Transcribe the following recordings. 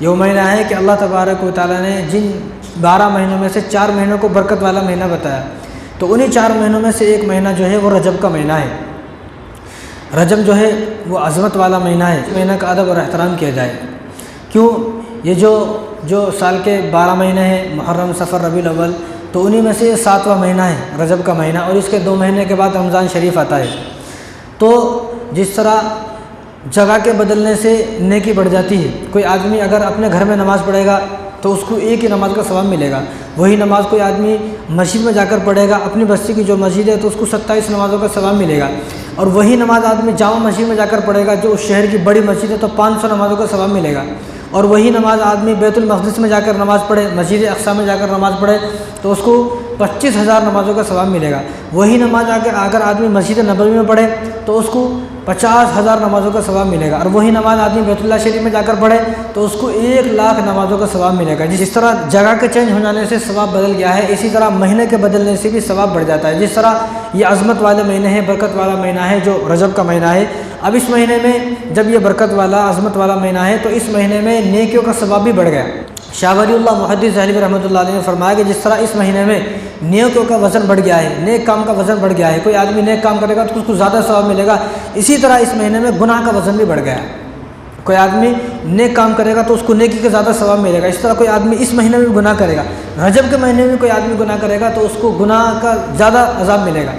یہ وہ مہینہ ہے کہ اللہ تبارک و تعالیٰ نے جن 12 مہینوں میں سے 4 مہینوں کو برکت والا مہینہ بتایا، تو انہی 4 مہینوں میں سے ایک مہینہ جو ہے وہ رجب کا مہینہ ہے۔ رجب جو ہے وہ عظمت والا مہینہ ہے، اس مہینہ کا ادب اور احترام کیا جائے۔ کیوں؟ یہ جو سال کے 12 مہینے ہیں، محرم، صفر، ربیع الاول، تو انہی میں سے یہ 7واں مہینہ ہے رجب کا مہینہ، اور اس کے 2 مہینے کے بعد رمضان شریف آتا ہے۔ تو جس طرح جگہ کے بدلنے سے نیکی بڑھ جاتی ہے، کوئی آدمی اگر اپنے گھر میں نماز پڑھے گا تو اس کو ایک ہی نماز کا ثواب ملے گا، وہی نماز کوئی آدمی مسجد میں جا کر پڑھے گا، اپنی بستی کی جو مسجد ہے، تو اس کو 27 نمازوں کا ثواب ملے گا، اور وہی نماز آدمی جامع مسجد میں جا کر پڑھے گا جو اس شہر کی بڑی مسجد ہے، تو 500 نمازوں کا ثواب ملے گا، اور وہی نماز آدمی بیت المقدس میں جا کر نماز پڑھے، مسجد اقصی میں جا کر نماز پڑھے، تو اس کو 25,000 نمازوں کا ثواب ملے گا۔ وہی نماز اگر آدمی مسجد نبوی میں پڑھے تو اس کو 50,000 نمازوں کا ثواب ملے گا، اور وہی نماز آدمی بیت اللہ شریف میں جا کر پڑھے تو اس کو 1,00,000 نمازوں کا ثواب ملے گا۔ جس طرح جگہ کے چینج ہو جانے سے ثواب بدل گیا ہے، اسی طرح مہینے کے بدلنے سے بھی ثواب بڑھ جاتا ہے۔ جس طرح یہ عظمت والے مہینے ہیں، برکت والا مہینہ ہے جو رجب کا مہینہ ہے، اب اس مہینے میں جب یہ برکت والا عظمت والا مہینہ ہے تو اس مہینے میں نیکیوں کا ثواب بھی بڑھ گیا۔ شاہ ولی اللہ محدث دہلوی رحمۃ اللہ علیہ نے فرمایا کہ جس طرح اس مہینے میں نیکیوں کا وزن بڑھ گیا ہے، نیک کام کا وزن بڑھ گیا ہے، کوئی آدمی نیک کام کرے گا تو اس کو زیادہ ثواب ملے گا، اسی طرح اس مہینے میں گناہ کا وزن بھی بڑھ گیا ہے۔ کوئی آدمی نیک کام کرے گا تو اس کو نیکی کا زیادہ ثواب ملے گا، اس طرح کوئی آدمی اس مہینے میں بھی گناہ کرے گا، رجب کے مہینے میں کوئی آدمی گناہ کرے گا تو اس کو گناہ کا زیادہ عذاب ملے گا،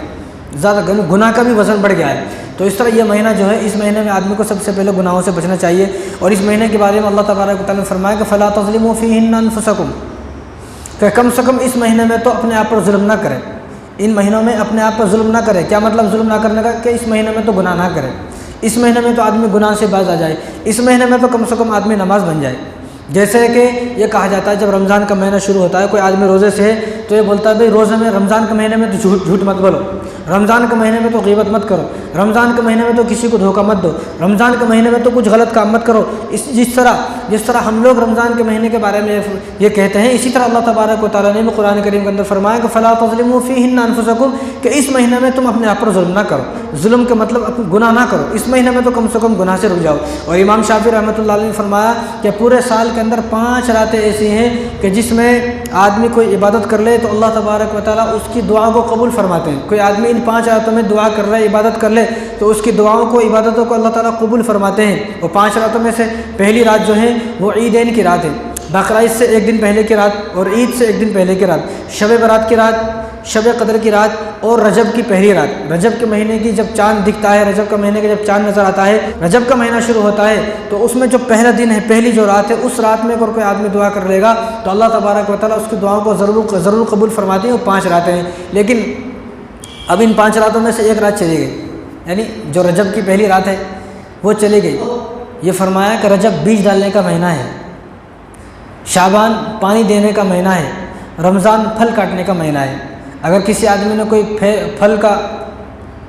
زیادہ گناہ کا بھی وزن بڑھ گیا ہے۔ تو اس طرح یہ مہینہ جو ہے، اس مہینے میں آدمی کو سب سے پہلے گناہوں سے بچنا چاہیے، اور اس مہینے کے بارے میں اللہ تبارک و تعالیٰ نے فرمایا کہ فَلَا تَظْلِمُوا فِيهِنَّ أَنفُسَكُمْ، کہ کم سے کم اس مہینے میں تو اپنے آپ پر ظلم نہ کرے، ان مہینوں میں اپنے آپ پر ظلم نہ کرے۔ کیا مطلب ظلم نہ کرنے کا؟ کہ اس مہینے میں تو گناہ نہ کرے، اس مہینے میں تو آدمی گناہ سے باز آ جائے، اس مہینے میں تو کم سے کم آدمی نماز بن جائے۔ جیسے کہ یہ کہا جاتا ہے جب رمضان کا مہینہ شروع ہوتا ہے، کوئی آدمی روزے سے ہے تو یہ بولتا ہے بھئی روزے میں رمضان کے مہینے میں تو جھوٹ مت بولو، رمضان کے مہینے میں تو غیبت مت کرو، رمضان کے مہینے میں تو کسی کو دھوکہ مت دو، رمضان کے مہینے میں تو کچھ غلط کام مت کرو۔ جس طرح ہم لوگ رمضان کے مہینے کے بارے میں یہ کہتے ہیں، اسی طرح اللہ تبارک و تعالیٰ نے بھی قرآن کریم کے اندر فرمایا کہ فَلَا تَظْلِمُوا فِيهِنَّ أَنفُسَكُمْ، کہ اس مہینے میں تم اپنے آپ پر ظلم نہ کرو۔ ظلم کے مطلب گناہ نہ کرو، اس مہینے میں تو کم سے کم گناہ سے رک جاؤ۔ اور امام شافعی رحمۃ اللہ علیہ نے فرمایا کہ پورے سال کے اندر 5 راتیں ایسی ہیں کہ جس میں آدمی کوئی عبادت کر لے تو اللہ تبارک و تعالیٰ اس کی دعا کو قبول فرماتے ہیں۔ کوئی آدمی ان 5 راتوں میں دعا کر رہا ہے، عبادت کر لے تو اس کی دعاؤں کو، عبادتوں کو اللہ تعالیٰ قبول فرماتے ہیں۔ وہ 5 راتوں میں سے پہلی رات جو ہے وہ عیدین کی رات ہے، بقرعید سے 1 دن پہلے کی رات، اور عید سے 1 دن پہلے کی رات، شب برات کی رات، شب قدر کی رات، اور رجب کی پہلی رات۔ رجب کے مہینے کی جب چاند دکھتا ہے، رجب کے مہینے کا جب چاند نظر آتا ہے، رجب کا مہینہ شروع ہوتا ہے، تو اس میں جو پہلا دن ہے، پہلی جو رات ہے، اس رات میں اگر کوئی آدمی دعا کر لے گا تو اللہ تبارک و تعالیٰ اس کی دعاؤں کو ضرور قبول فرماتے ہیں۔ وہ 5 راتیں ہیں، لیکن اب ان 5 راتوں میں سے ایک رات چلی گئی، یعنی جو رجب کی پہلی رات ہے وہ چلی گئی۔ یہ فرمایا کہ رجب بیج ڈالنے کا مہینہ ہے، شعبان پانی دینے کا مہینہ ہے، رمضان پھل کاٹنے کا مہینہ ہے۔ اگر کسی آدمی نے کوئی پھل کا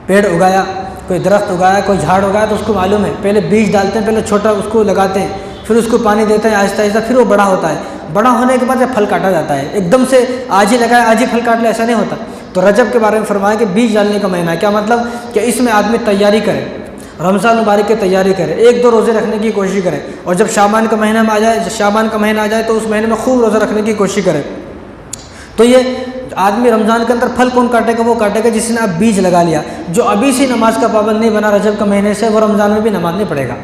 پیڑ اگایا، کوئی درخت اگایا، کوئی جھاڑ اگایا، تو اس کو معلوم ہے پہلے بیج ڈالتے ہیں، پہلے چھوٹا اس کو لگاتے ہیں، پھر اس کو پانی دیتے ہیں آہستہ آہستہ، پھر وہ بڑا ہوتا ہے۔ بڑا ہونے کے بعد جب پھل کاٹا جاتا ہے، ایک دم سے آج ہی لگایا آج ہی پھل کاٹ لے، ایسا نہیں ہوتا۔ تو رجب کے بارے میں فرمایا کہ بیج ڈالنے کا مہینہ ہے۔ کیا مطلب؟ کہ اس میں آدمی تیاری کرے، رمضان مبارک کی تیاری کرے، 1-2 روزے رکھنے کی کوشش کرے، اور جب شعبان کا مہینہ میں آ جائے تو اس مہینے میں خوب روزہ رکھنے کی کوشش کرے۔ تو یہ آدمی رمضان کے اندر پھل کون کاٹے گا؟ وہ کاٹے گا جس نے اب بیج لگا لیا۔ جو ابھی سے نماز کا پابند نہیں بنا رجب کے مہینے سے، وہ رمضان میں بھی نماز نہیں پڑھے گا۔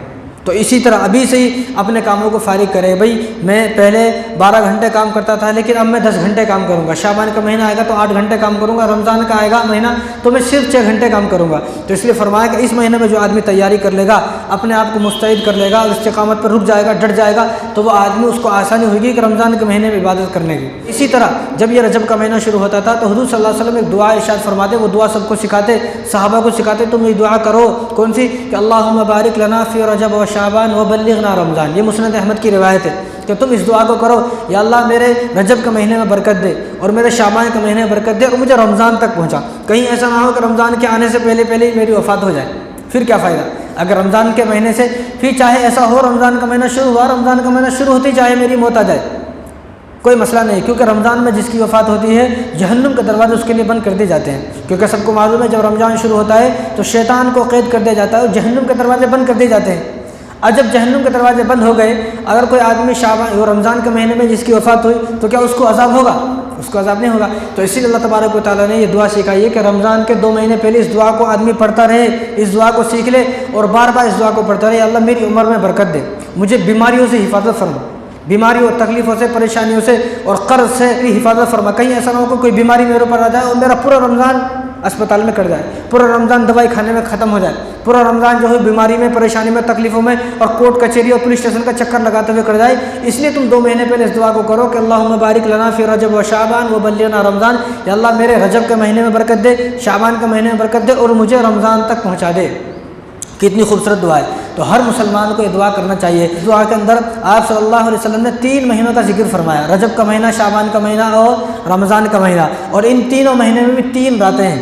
تو اسی طرح ابھی سے ہی اپنے کاموں کو فارغ کرے، بھئی میں پہلے 12 گھنٹے کام کرتا تھا لیکن اب میں 10 گھنٹے کام کروں گا، شعبان کا مہینہ آئے گا تو 8 گھنٹے کام کروں گا، رمضان کا آئے گا مہینہ تو میں صرف 6 گھنٹے کام کروں گا۔ تو اس لیے فرمایا کہ اس مہینے میں جو آدمی تیاری کر لے گا، اپنے آپ کو مستعد کر لے گا اور استقامت پر رک جائے گا، ڈٹ جائے گا، تو وہ آدمی اس کو آسانی ہوگی کہ رمضان کے مہینے میں عبادت کرنے کی۔ اسی طرح جب یہ رجب کا مہینہ شروع ہوتا تھا تو حضور صلی اللہ علیہ وسلم ایک دعا ارشاد فرماتے، وہ دعا سب کو سکھاتے، صحابہ کو سکھاتے، تم یہ دعا کرو، کون سی؟ کہ اللہم بارک لنا فی رجب و شعبان وبلغنا رمضان۔ یہ مسند احمد کی روایت ہے کہ تم اس دعا کو کرو، یا اللہ میرے رجب کے مہینے میں برکت دے اور میرے شعبان کے مہینے میں برکت دے اور مجھے رمضان تک پہنچا۔ کہیں ایسا نہ ہو کہ رمضان کے آنے سے پہلے ہی میری وفات ہو جائے، پھر کیا فائدہ؟ اگر رمضان کے مہینے سے پھر چاہے ایسا ہو رمضان کا مہینہ شروع ہوا، رمضان کا مہینہ شروع ہوتی چاہے میری موت آ جائے، کوئی مسئلہ نہیں، کیونکہ رمضان میں جس کی وفات ہوتی ہے جہنم کے دروازے اس کے لیے بند کر دیے جاتے ہیں، کیونکہ سب کو معلوم ہے جب رمضان شروع ہوتا ہے تو شیطان کو قید کر دیا جاتا ہے اور جہنم کے دروازے بند کر دیے جاتے ہیں۔ اب جب جہنم کے دروازے بند ہو گئے، اگر کوئی آدمی شعبان اور رمضان کے مہینے میں جس کی وفات ہوئی تو کیا اس کو عذاب ہوگا؟ اس کو عذاب نہیں ہوگا۔ تو اسی لیے اللہ تبارک و تعالیٰ نے یہ دعا سکھائی ہے کہ رمضان کے 2 مہینے پہلے اس دعا کو آدمی پڑھتا رہے، اس دعا کو سیکھ لے اور بار بار اس دعا کو پڑھتا رہے، اللہ میری عمر میں برکت دے، مجھے بیماریوں سے حفاظت فرما، بیماریوں اور تکلیفوں سے، پریشانیوں سے اور قرض سے حفاظت فرما، کہیں ایسا نہ ہو کہ کوئی بیماری میرے اوپر آ جائے اور میرا پورا رمضان اسپتال میں کٹ جائے، پورا رمضان دوائی کھانے میں ختم ہو جائے، پورا رمضان جو ہے بیماری میں، پریشانی میں، تکلیفوں میں اور کورٹ کچہری اور پولیس اسٹیشن کا چکر لگاتے ہوئے کٹ جائے۔ اس لیے تم 2 مہینے پہلے اس دعا کو کرو کہ اللہم بارک لنا فی رجب و شعبان و بلغنا رمضان، یا اللہ میرے رجب کے مہینے میں برکت دے، شعبان کے مہینے میں برکت دے اور مجھے رمضان تک پہنچا دے۔ کتنی خوبصورت دعا ہے، تو ہر مسلمان کو یہ دعا کرنا چاہیے۔ اس دعا کے اندر آپ صلی اللہ علیہ وسلم نے 3 مہینوں کا ذکر فرمایا، رجب کا مہینہ، شعبان کا مہینہ اور رمضان کا مہینہ، اور ان تینوں مہینے میں بھی 3 راتیں ہیں۔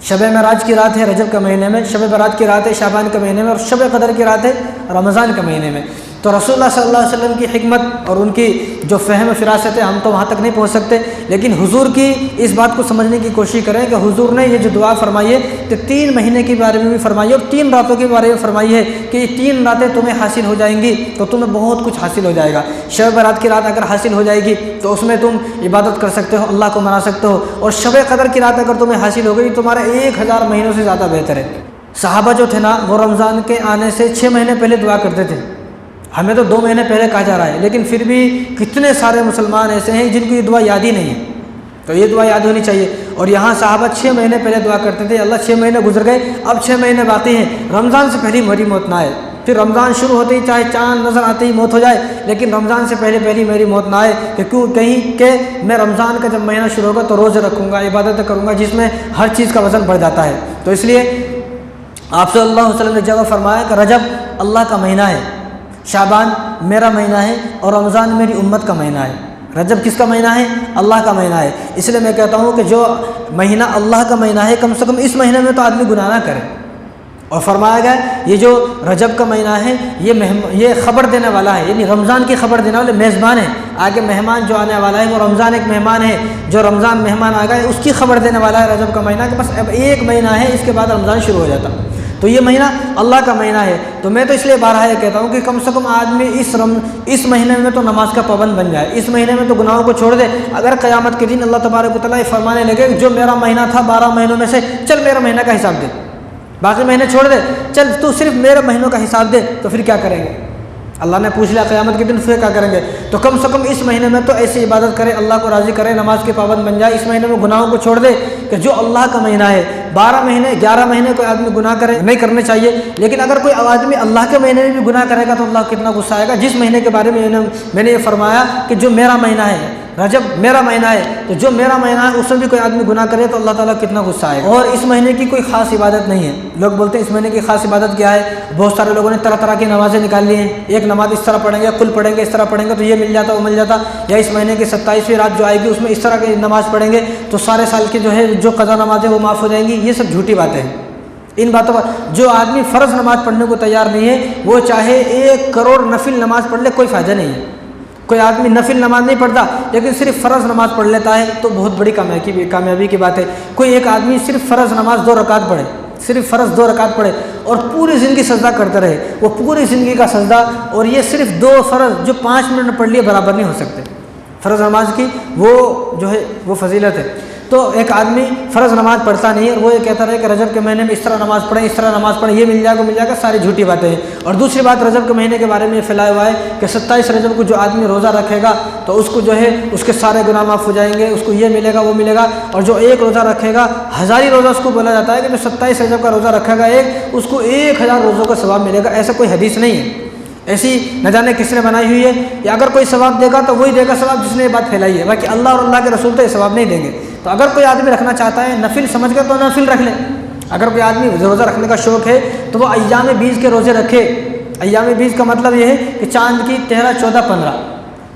شب معراج کی رات ہے رجب کے مہینے میں، شب برات کی رات ہے شعبان کے مہینے میں، اور شب قدر کی رات ہے رمضان کے مہینے میں۔ تو رسول اللہ صلی اللہ علیہ وسلم کی حکمت اور ان کی جو فہم و فراست ہے، ہم تو وہاں تک نہیں پہنچ سکتے، لیکن حضور کی اس بات کو سمجھنے کی کوشش کریں کہ حضور نے یہ جو دعا فرمائی ہے کہ 3 مہینے کے بارے میں بھی فرمائی ہے اور 3 راتوں کے بارے میں فرمائی ہے کہ یہ 3 راتیں تمہیں حاصل ہو جائیں گی تو تمہیں بہت کچھ حاصل ہو جائے گا۔ شب برات کی رات اگر حاصل ہو جائے گی تو اس میں تم عبادت کر سکتے ہو، اللہ کو منا سکتے ہو، اور شب قدر کی رات اگر تمہیں حاصل ہو گئی تمہارا 1000 مہینوں سے زیادہ بہتر ہے۔ صحابہ جو تھے نا، وہ رمضان کے آنے سے 6 مہینے پہلے دعا کرتے تھے، ہمیں تو 2 مہینے پہلے کہا جا رہا ہے، لیکن پھر بھی کتنے سارے مسلمان ایسے ہیں جن کو یہ دعا یاد ہی نہیں ہے، تو یہ دعا یاد ہونی چاہیے۔ اور یہاں صحابہ 6 مہینے پہلے دعا کرتے تھے، اللہ 6 مہینے گزر گئے، اب 6 مہینے باقی ہیں، رمضان سے پہلے میری موت نہ آئے، پھر رمضان شروع ہوتے ہی چاہے چاند نظر آتے ہی موت ہو جائے، لیکن رمضان سے پہلے میری موت نہ آئے، کہ کیوں کہیں کہ میں رمضان کا جب مہینہ شروع ہوگا تو روزے رکھوں گا، عبادت کروں گا، جس میں ہر چیز کا وزن بڑھ جاتا ہے۔ تو اس لیے آپ صلی اللہ علیہ وسلم نے جگہ فرمایا کہ رجب اللہ کا مہینہ ہے، شعبان میرا مہینہ ہے اور رمضان میری امت کا مہینہ ہے۔ رجب کس کا مہینہ ہے؟ اللہ کا مہینہ ہے۔ اس لیے میں کہتا ہوں کہ جو مہینہ اللہ کا مہینہ ہے، کم سے کم اس مہینے میں تو آدمی گناہ نہ کرے۔ اور فرمایا گیا یہ جو رجب کا مہینہ ہے یہ خبر دینے والا ہے، یعنی رمضان کی خبر دینے والے میزبان ہیں، آگے مہمان جو آنے والا ہے وہ رمضان ایک مہمان ہے، جو رمضان مہمان آ گئے اس کی خبر دینے والا ہے رجب کا مہینہ، کہ بس اب 1 مہینہ ہے، اس کے بعد رمضان شروع ہو جاتا۔ تو یہ مہینہ اللہ کا مہینہ ہے، تو میں تو اس لیے بارہا یہ کہتا ہوں کہ کم سے کم آدمی اس مہینے میں تو نماز کا پابند بن جائے، اس مہینے میں تو گناہوں کو چھوڑ دے۔ اگر قیامت کے دن اللہ تبارک و تعالیٰ فرمانے لگے کہ جو میرا مہینہ تھا 12 مہینوں میں سے، چل میرا مہینہ کا حساب دے، باقی مہینے چھوڑ دے، چل تو صرف میرے مہینوں کا حساب دے، تو پھر کیا کریں گے؟ اللہ نے پوچھ لیا قیامت کے دن، پھر کیا کریں گے؟ تو کم سے کم اس مہینے میں تو ایسی عبادت کرے، اللہ کو راضی کرے، نماز کے پابند بن جائے، اس مہینے میں گناہوں کو چھوڑ دے، کہ جو اللہ کا مہینہ ہے۔ 12 مہینے 11 مہینے کوئی آدمی گناہ کرے نہیں کرنے چاہیے، لیکن اگر کوئی آدمی اللہ کے مہینے میں بھی گناہ کرے گا تو اللہ کتنا غصہ آئے گا۔ جس مہینے کے بارے میں نے یہ فرمایا کہ جو میرا مہینہ ہے، رجب میرا مہینہ ہے، تو جو میرا مہینہ ہے اس میں بھی کوئی آدمی گناہ کرے تو اللہ تعالیٰ کتنا غصہ آئے گا۔ اور اس مہینے کی کوئی خاص عبادت نہیں ہے، لوگ بولتے ہیں اس مہینے کی خاص عبادت کیا ہے، بہت سارے لوگوں نے طرح طرح کی نمازیں نکال لی ہیں، ایک نماز اس طرح پڑھیں گے، کل پڑھیں گے، اس طرح پڑھیں گے تو یہ مل جاتا وہ مل جاتا، یا اس مہینے کی 27ویں رات جو آئے گی اس میں اس طرح کی نماز پڑھیں گے تو سارے سال کی جو ہے جو قضا نمازیں وہ معاف ہو جائیں گی۔ یہ سب جھوٹی باتیں ہیں۔ ان باتوں پر جو آدمی فرض نماز پڑھنے کو تیار نہیں ہے، وہ چاہے 1 کروڑ نفل نماز پڑھ لے، کوئی فائدہ نہیں ہے۔ کوئی آدمی نفل نماز نہیں پڑھتا لیکن صرف فرض نماز پڑھ لیتا ہے تو بہت بڑی کامیابی کی بات ہے۔ کوئی ایک آدمی صرف فرض نماز 2 رکعت پڑھے، صرف فرض 2 رکعت پڑھے اور پوری زندگی سجدہ کرتے رہے، وہ پوری زندگی کا سجدہ اور یہ صرف 2 فرض جو 5 منٹ پڑھ لیے برابر نہیں ہو سکتے۔ فرض نماز کی وہ جو ہے وہ فضیلت ہے۔ تو ایک آدمی فرض نماز پڑھتا نہیں ہے اور وہ یہ کہتا رہے کہ رجب کے مہینے میں اس طرح نماز پڑھیں، اس طرح نماز پڑھیں، یہ مل جائے گا، ساری جھوٹی باتیں ہیں۔ اور دوسری بات رجب کے مہینے کے بارے میں یہ پھیلایا ہوا ہے کہ 27 رجب کو جو آدمی روزہ رکھے گا تو اس کو جو ہے اس کے سارے گناہ معاف ہو جائیں گے، اس کو یہ ملے گا وہ ملے گا، اور جو ایک روزہ رکھے گا، 1000 روزہ اس کو بولا جاتا ہے کہ جو 27 رجب کا روزہ رکھے گا اس کو 1000 روزوں کا ثواب ملے گا۔ ایسا کوئی حدیث نہیں ہے، ایسی نہ جانے کس نے بنائی ہوئی ہے، یا اگر کوئی ثواب دے گا تو وہی دے گا ثواب جس نے یہ بات پھیلائی ہے، باقی اللہ اور اللہ کے رسول تو یہ ثواب نہیں دیں گے۔ تو اگر کوئی آدمی رکھنا چاہتا ہے نفل سمجھ کر تو نفل رکھ لے، اگر کوئی آدمی روزہ رکھنے کا شوق ہے تو وہ ایام 20 کے روزے رکھے۔ ایام 20 کا مطلب یہ ہے کہ چاند کی 13، 14، 15،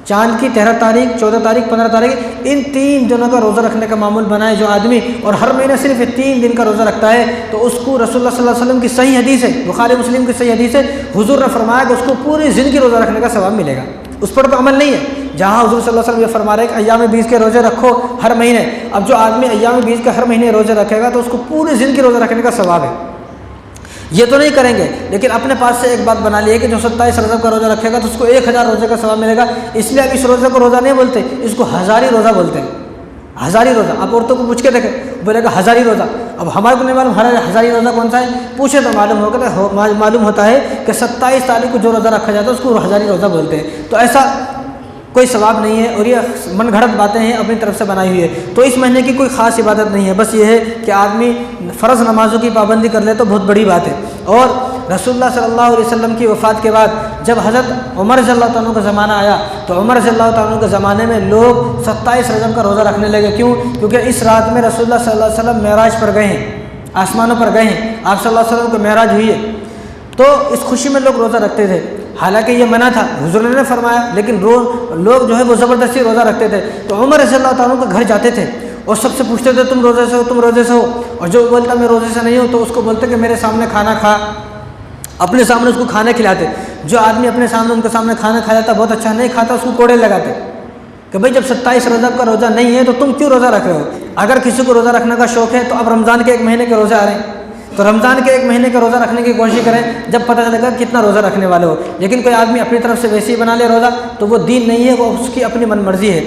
چاند کی 13 تاریخ، 14 تاریخ، 15 تاریخ، ان 3 دنوں کا روزہ رکھنے کا معمول بنائے جو آدمی، اور ہر مہینے صرف 3 دن کا روزہ رکھتا ہے تو اس کو رسول اللہ صلی اللہ علیہ وسلم کی صحیح حدیث ہے، بخاری مسلم کی صحیح حدیث ہے، حضور نے فرمایا کہ اس کو پوری زندگی روزہ رکھنے کا ثواب ملے گا۔ اس پر تو عمل نہیں ہے، جہاں حضور صلی اللہ علیہ وسلم یہ فرما رہے ہیں کہ ایام 20 کے روزے رکھو ہر مہینے، اب جو آدمی ایام 20 کے ہر مہینے روزے رکھے گا تو اس کو پوری زندگی روزہ رکھنے کا ثواب ہے۔ یہ تو نہیں کریں گے، لیکن اپنے پاس سے ایک بات بنا لی ہے کہ جو 27 رجب کا روزہ رکھے گا تو اس کو 1000 روزے کا ثواب ملے گا، اس لیے اب اس روزے کو روزہ نہیں بولتے، اس کو ہزاری روزہ بولتے ہیں۔ ہزاری روزہ، آپ عورتوں کو پوچھ کے دیکھیں، بولے گا ہزاری روزہ، اب ہمارے کو نہیں معلوم ہزاری روزہ کون سا ہے، پوچھے تو معلوم ہوتا ہے کہ 27 تاریخ کو جو روزہ رکھا جاتا ہے اس کو ہزاری روزہ بولتے ہیں۔ تو ایسا کوئی ثواب نہیں ہے، اور یہ من گھڑت باتیں ہیں اپنی طرف سے بنائی ہوئی ہے۔ تو اس مہینے کی کوئی خاص عبادت نہیں ہے، بس یہ ہے کہ آدمی فرض نمازوں کی پابندی کر لے تو بہت بڑی بات ہے۔ اور رسول اللہ صلی اللہ علیہ وسلم کی وفات کے بعد جب حضرت عمر رضی اللہ تعالیٰ کا زمانہ آیا تو عمر رضی اللہ تعالیٰ کے زمانے میں لوگ 27 رجب کا روزہ رکھنے لگے۔ کیوں؟ کیونکہ اس رات میں رسول اللہ صلی اللہ علیہ وسلم معراج پر گئے ہیں، آسمانوں پر گئے ہیں، آپ صلی اللہ علیہ وسلم کو معراج ہوئی ہے، تو اس خوشی میں لوگ روزہ رکھتے تھے۔ حالانکہ یہ منع تھا، حضور نے فرمایا، لیکن لوگ جو ہے وہ زبردستی روزہ رکھتے تھے۔ تو عمر رضی اللہ تعالیٰ کے گھر جاتے تھے اور سب سے پوچھتے تھے تم روزے سے ہو، تم روزے سے ہو، اور جو بولتا میں روزے سے نہیں ہوں تو اس کو بولتے کہ میرے سامنے کھانا کھا، اپنے سامنے اس کو کھانا کھلاتے۔ جو آدمی اپنے سامنے ان کے سامنے کھانا کھا جاتا بہت اچھا، نہیں کھاتا اس کو کوڑے لگاتے کہ بھئی جب 27 رجب کا روزہ نہیں ہے تو تم کیوں روزہ رکھ رہے ہو؟ اگر کسی کو روزہ رکھنے کا شوق ہے تو اب رمضان کے 1 مہینے کے روزے آ رہے ہیں، تو رمضان کے 1 مہینے کے روزہ رکھنے کی کوشش کریں، جب پتہ چلے گا کتنا روزہ رکھنے والے ہو۔ لیکن کوئی آدمی اپنی طرف سے ویسے ہی بنا لے روزہ تو وہ دین نہیں ہے، وہ اس کی اپنی من مرضی ہے۔